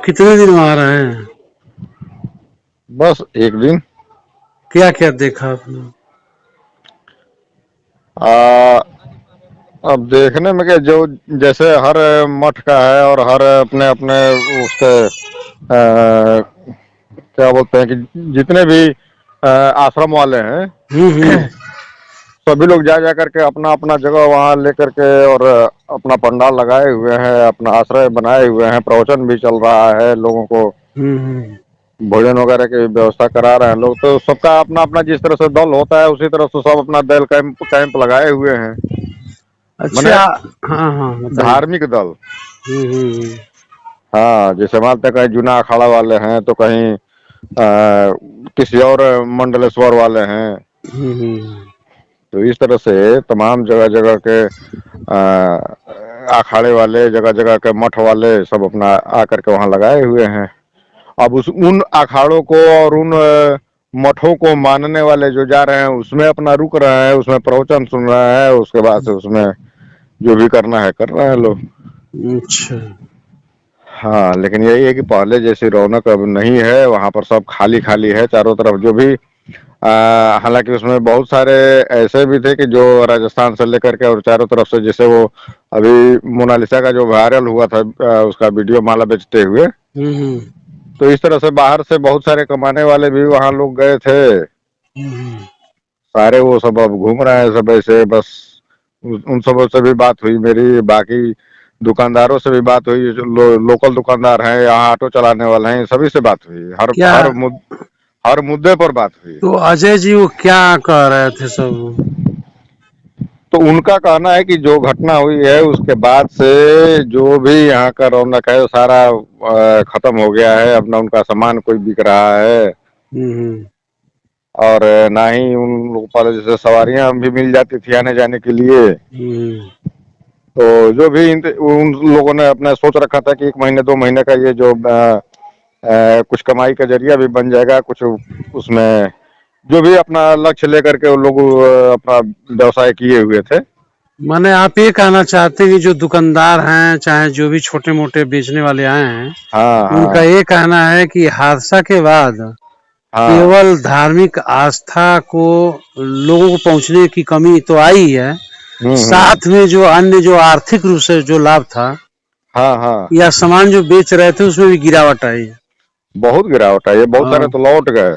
कितने दिन वहां रहे हैं? बस एक दिन। क्या क्या देखा आपने? आ, अब देखने में क्या, जो जैसे हर मठ का है और हर अपने अपने उसके क्या बोलते हैं कि जितने भी आश्रम वाले हैं, हम्म। सभी लोग जा जा करके अपना अपना जगह वहाँ लेकर के और अपना पंडाल लगाए हुए हैं, अपना आश्रय बनाए हुए हैं, प्रवचन भी चल रहा है, लोगों को हम्म। भोजन वगैरह की व्यवस्था करा रहे हैं लोग। तो सबका अपना अपना जिस तरह से दल होता है उसी तरह से सब अपना दल कैंप कैंप लगाए हुए हैं। अच्छा। माने हाँ हाँ, बताइए। धार्मिक दल। हम्म। हाँ, जैसे मानते हैं कहीं जूना अखाड़ा वाले हैं, तो कहीं किसी और मंडलेश्वर वाले हैं। हम्म। तो इस तरह से तमाम जगह जगह के अखाड़े वाले, जगह जगह के मठ वाले सब अपना आकर के वहाँ लगाए हुए हैं। अब उस उन अखाड़ों को और उन मठों को मानने वाले जो जा रहे हैं उसमें अपना रुक रहे हैं, उसमें प्रवचन सुन रहे हैं, उसके बाद से उसमें जो भी करना है कर रहे हैं लोग। अच्छा। हाँ, लेकिन यही है कि पहले जैसी रौनक अब नहीं है, वहाँ पर सब खाली खाली है चारों तरफ। जो भी हालांकि उसमें बहुत सारे ऐसे भी थे कि जो राजस्थान से लेकर के और चारों तरफ से, जैसे वो अभी मोनालिसा का जो वायरल हुआ था उसका वीडियो, माला बेचते हुए। हम्म। तो इस तरह से बाहर से बहुत सारे कमाने वाले भी वहाँ लोग गए थे हम्म। सारे। वो सब अब घूम रहे हैं सब ऐसे बस। उन सब से भी बात हुई मेरी, बाकी दुकानदारों से भी बात हुई, जो लोकल दुकानदार हैं, यहाँ ऑटो चलाने वाले हैं, सभी से बात हुई। क्या? हर मुद्दे पर बात हुई। तो अजय जी वो क्या कह रहे थे सब? तो उनका कहना है कि जो घटना हुई है उसके बाद से जो भी यहाँ का रौनक है वो सारा खत्म हो गया है। अपना उनका सामान कोई बिक रहा है, हम्म। और ना ही उन लोगों पर जैसे सवारियां भी मिल जाती थी आने जाने के लिए। हम्म। तो जो भी उन लोगों ने अपना सोच रखा था कि 1 महीने 2 महीने का ये जो कुछ कमाई का जरिया भी बन जाएगा कुछ, उसमें जो भी अपना लक्ष्य लेकर के वो लोग अपना व्यवसाय किए हुए थे। माने आप ये कहना चाहते हैं कि जो दुकानदार हैं, चाहे जो भी छोटे मोटे बेचने वाले आए हैं, हाँ उनका हाँ ये कहना है कि हादसा के बाद हाँ। केवल धार्मिक आस्था को लोगों को पहुंचने की कमी तो आई है, हम्म। साथ में जो अन्य जो आर्थिक रूप से जो लाभ था हाँ हाँ। या सामान जो बेच रहे थे उसमें भी गिरावट आई है। बहुत गिरावट है, ये बहुत सारे और, तो लौट गए।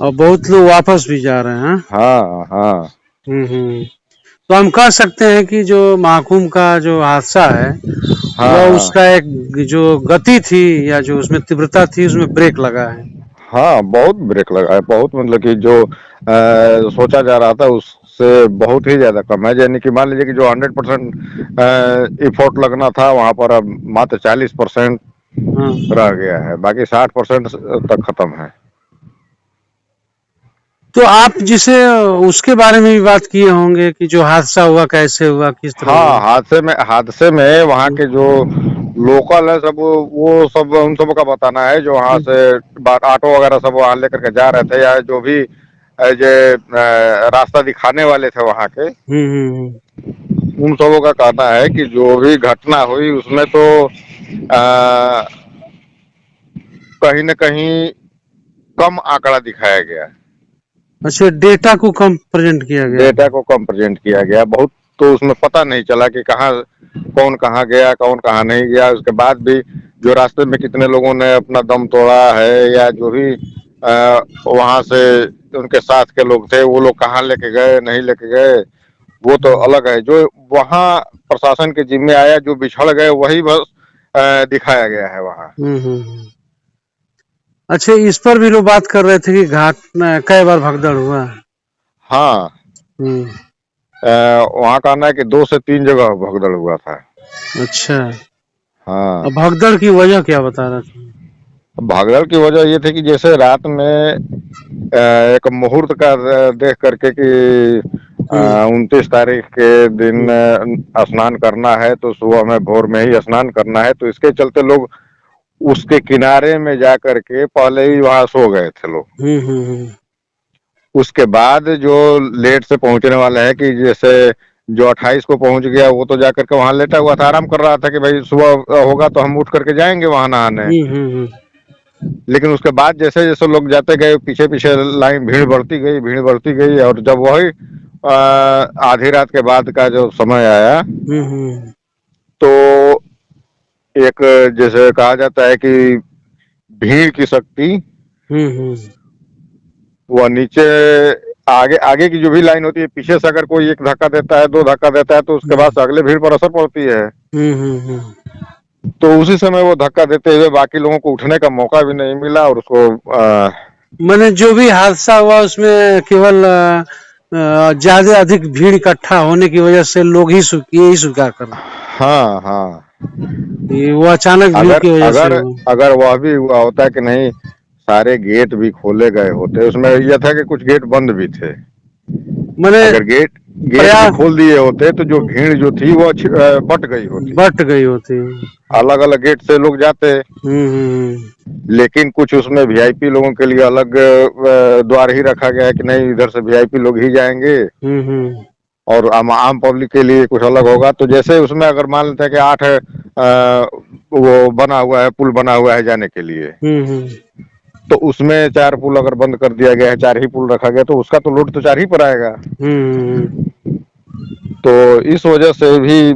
और बहुत लोग वापस भी जा रहे हैं। हाँ हाँ। हम्म। तो हम कह सकते हैं कि जो महाकुंभ का जो हादसा है हाँ वह हाँ। उसका एक जो गति थी या जो उसमें तीव्रता थी उसमें ब्रेक लगा है। हाँ, बहुत ब्रेक लगा है, बहुत। मतलब कि जो सोचा जा रहा था उससे बहुत ही ज्यादा कम है। यानी कि मान लीजिए कि जो 100% इफोर्ट लगना था वहां पर अब मात्र 40% हाँ। रह गया है, बाकी 60% तक खत्म है। तो आप जिसे उसके बारे में भी बात किए होंगे कि जो हादसा हुआ कैसे हुआ, किस तरह हाँ, हुआ। हादसे में वहाँ के जो लोकल है सब, वो सब उन सब का बताना है जो वहाँ से ऑटो वगैरह सब वहाँ लेकर के जा रहे थे, या जो भी रास्ता दिखाने वाले थे वहाँ के, हम्म। उन सबों का कहना है कि जो भी घटना हुई उसमें तो कहीं न कहीं कम आंकड़ा दिखाया गया। अच्छा, डेटा को कम प्रेजेंट किया गया। डेटा को कम प्रेजेंट किया गया बहुत। तो उसमें पता नहीं चला कि कौन कहाँ गया, कौन कहाँ नहीं गया। उसके बाद भी जो रास्ते में कितने लोगों ने अपना दम तोड़ा है, या जो भी वहां से उनके साथ के लोग थे वो लोग कहाँ लेके गए नहीं लेके गए, वो तो अलग है। जो वहाँ प्रशासन के जिम्मे आया, जो बिछड़ गए वही बस दिखाया गया है वहाँ। हम्म। अच्छा, इस पर भी लोग बात कर रहे थे कि घाट कई बार भगदड़ हुआ। हाँ, हम्म। वहाँ का कहना है कि 2 से 3 जगह भगदड़ हुआ था। अच्छा। हाँ। अब भगदड़ की वजह क्या बता रहे थे? भगदड़ की वजह ये थी कि जैसे रात में एक मुहूर्त का देख करके कि हम्म। 29 तारीख के दिन हम्म। स्नान करना है, तो सुबह में भोर में ही स्नान करना है। तो इसके चलते लोग उसके किनारे में जा करके पहले ही वहां सो गए थे लोग। हम्म। उसके बाद जो लेट से पहुंचने वाले हैं कि जैसे जो 28 को पहुंच गया वो तो जाकर के वहां लेटा हुआ था, आराम कर रहा था कि भाई सुबह होगा तो हम उठ करके जाएंगे वहां नहाने। हम्म। लेकिन उसके बाद जैसे जैसे लोग जाते गए, पीछे पीछे लाइन भीड़ बढ़ती गई, भीड़ बढ़ती गई, और जब वही आधी रात के बाद का जो समय आया, हम्म। तो एक, जैसे कहा जाता है कि भीड़ की शक्ति, हम्म। वह नीचे, आगे आगे की जो भी लाइन होती है, पीछे से अगर कोई एक धक्का देता है, दो धक्का देता है, तो उसके बाद से अगले भीड़ पर असर पड़ती है। हम्म। तो उसी समय वो धक्का देते हुए बाकी लोगों को उठने का मौका भी नहीं मिला, और उसको मैंने जो भी हादसा हुआ उसमें केवल ज्यादा अधिक भीड़ इकट्ठा होने की वजह से लोग ही यही स्वीकार कर रहे हाँ हाँ, हैं कि वो अचानक भीड़ अगर की वजह से अगर हुआ। अगर वह भी हुआ होता कि नहीं, सारे गेट भी खोले गए होते, उसमें यह था कि कुछ गेट बंद भी थे, मैंने अगर गेट गेट भी प्रयास खोल दिए होते तो जो भीड़ जो थी वो बट गई होती, बट गई होती। अलग अलग गेट से लोग जाते। लेकिन कुछ उसमें वीआईपी लोगों के लिए अलग द्वार ही रखा गया है कि नहीं, इधर से वीआईपी लोग ही जाएंगे, और आम पब्लिक के लिए कुछ अलग होगा। तो जैसे उसमें अगर मान लेते हैं कि 8 वो बना हुआ है, पुल बना हुआ है जाने के लिए, तो उसमें 4 पुल अगर बंद कर दिया गया है, 4 ही पुल रखा गया, तो उसका तो लोड तो 4 ही पर आएगा। तो इस वजह से भी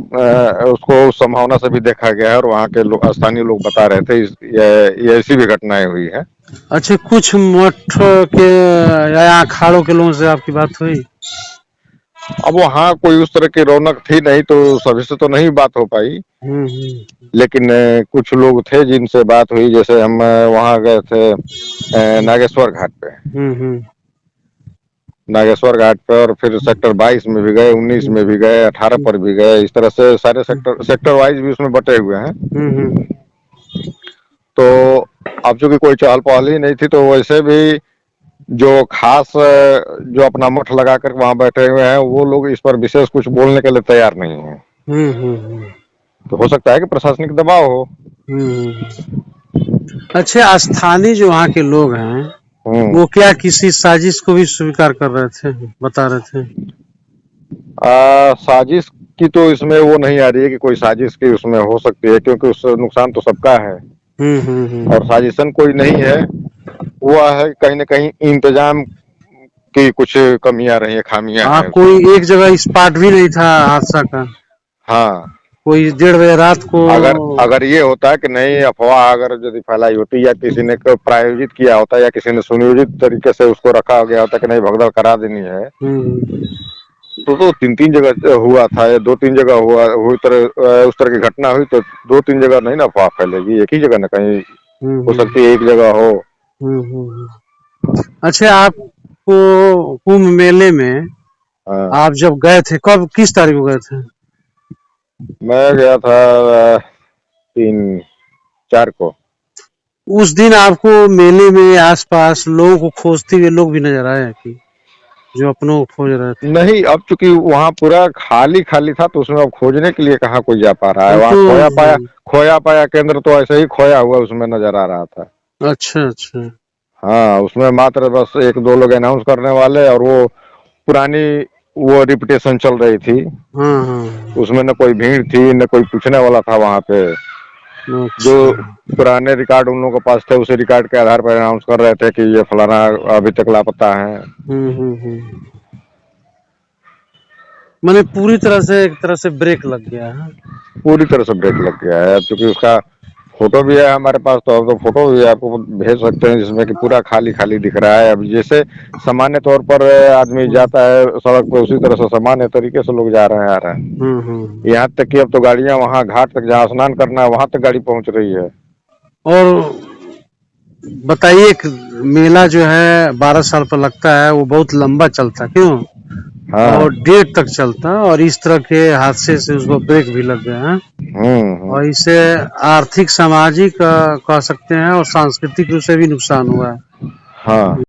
उसको उस संभावना से भी देखा गया है, और वहाँ के स्थानीय लोग बता रहे थे ये ऐसी भी घटनाएं हुई है। अच्छा, कुछ मठ के या अखाड़ों के लोगों से आपकी बात हुई? अब वहाँ कोई उस तरह की रौनक थी नहीं, तो सभी से तो नहीं बात हो पाई। लेकिन कुछ लोग थे जिनसे बात हुई, जैसे हम वहाँ गए थे नागेश्वर घाट पे, नागेश्वर घाट पे, और फिर सेक्टर 22 में भी गए, 19 में भी गए, 18 पर भी गए, इस तरह से सारे सेक्टर वाइज भी उसमें बटे हुए हैं। तो अब चूंकि कोई चहल पहल ही नहीं थी, तो वैसे भी जो खास जो अपना मठ लगा कर वहां बैठे हुए हैं, वो लोग इस पर विशेष कुछ बोलने के लिए तैयार नहीं है। तो हो सकता है कि प्रशासनिक दबाव हो। अच्छा, स्थानीय जो वहाँ के लोग हैं वो क्या किसी साजिश को भी स्वीकार कर रहे थे, बता रहे थे? साजिश की तो इसमें वो नहीं आ रही है कि कोई साजिश की उसमें हो सकती है, क्योंकि उससे नुकसान तो सबका है। और साजिशन कोई नहीं है, हुआ है कहीं न कहीं इंतजाम की कुछ कमियां रही है, खामियां हैं कोई उसमें। एक जगह स्पॉट भी नहीं था हादसा का? हाँ, कोई 1:30 बजे रात को? अगर ये होता है कि नहीं, अफवाह अगर यदि फैलाई होती, या किसी ने प्रायोजित किया होता, या किसी ने सुनियोजित तरीके से उसको रखा गया होता कि नहीं भगदड़ करा देनी है, तो 3-3 जगह हुआ था, या 2-3 जगह हुआ, उस तरह की घटना हुई, तो 2-3 जगह नहीं ना अफवाह फैलेगी, एक ही जगह ना कहीं हो सकती है, एक जगह हो। अच्छा, आपको कुंभ मेले में आप जब गए थे, कब, किस तारीख को गए थे? मैं गया था 3-4 को। उस दिन आपको मेले में आसपास लोगों को खोजते हुए लोग भी नजर आए कि जो अपनों को खोज रहे थे? नहीं, अब चूंकि वहाँ पूरा खाली खाली था, तो उसमें अब खोजने के लिए कहाँ कोई जा पा रहा है। वहाँ खोया पाया केंद्र तो ऐसे ही खोया हुआ उसमें नजर आ रहा था। अच्छा अच्छा। हाँ, उसमें मात्र बस 1-2 लोग अनाउंस करने वाले, और वो पुरानी वो रिपीटेशन चल रही थी। उसमें न कोई भीड़ थी, न कोई पूछने वाला था वहाँ पे। जो पुराने रिकॉर्ड उन लोगों के पास थे, उसी रिकॉर्ड के आधार पर अनाउंस कर रहे थे कि ये फलाना अभी तक लापता है। मैंने पूरी तरह से, एक तरह से ब्रेक लग गया है। पूरी तरह से ब्रेक लग गया है, क्योंकि उसका फोटो भी है हमारे पास, तो फोटो भी आपको भेज सकते हैं, जिसमें कि पूरा खाली खाली दिख रहा है। अब जैसे सामान्य तौर पर आदमी जाता है सड़क पर, उसी तरह से सामान्य तरीके से लोग जा रहे हैं, आ रहे हैं। यहाँ तक कि अब तो गाड़ियां वहाँ घाट तक जहाँ स्नान करना है, वहां तक गाड़ी पहुंच रही है। और बताइए, मेला जो है 12 साल पर लगता है, वो बहुत लंबा चलता है, क्यों? हाँ। और डेट तक चलता है, और इस तरह के हादसे से उसको ब्रेक भी लग गया है। और इससे आर्थिक, सामाजिक कह सकते हैं, और सांस्कृतिक रूप से भी नुकसान हुआ है। हाँ।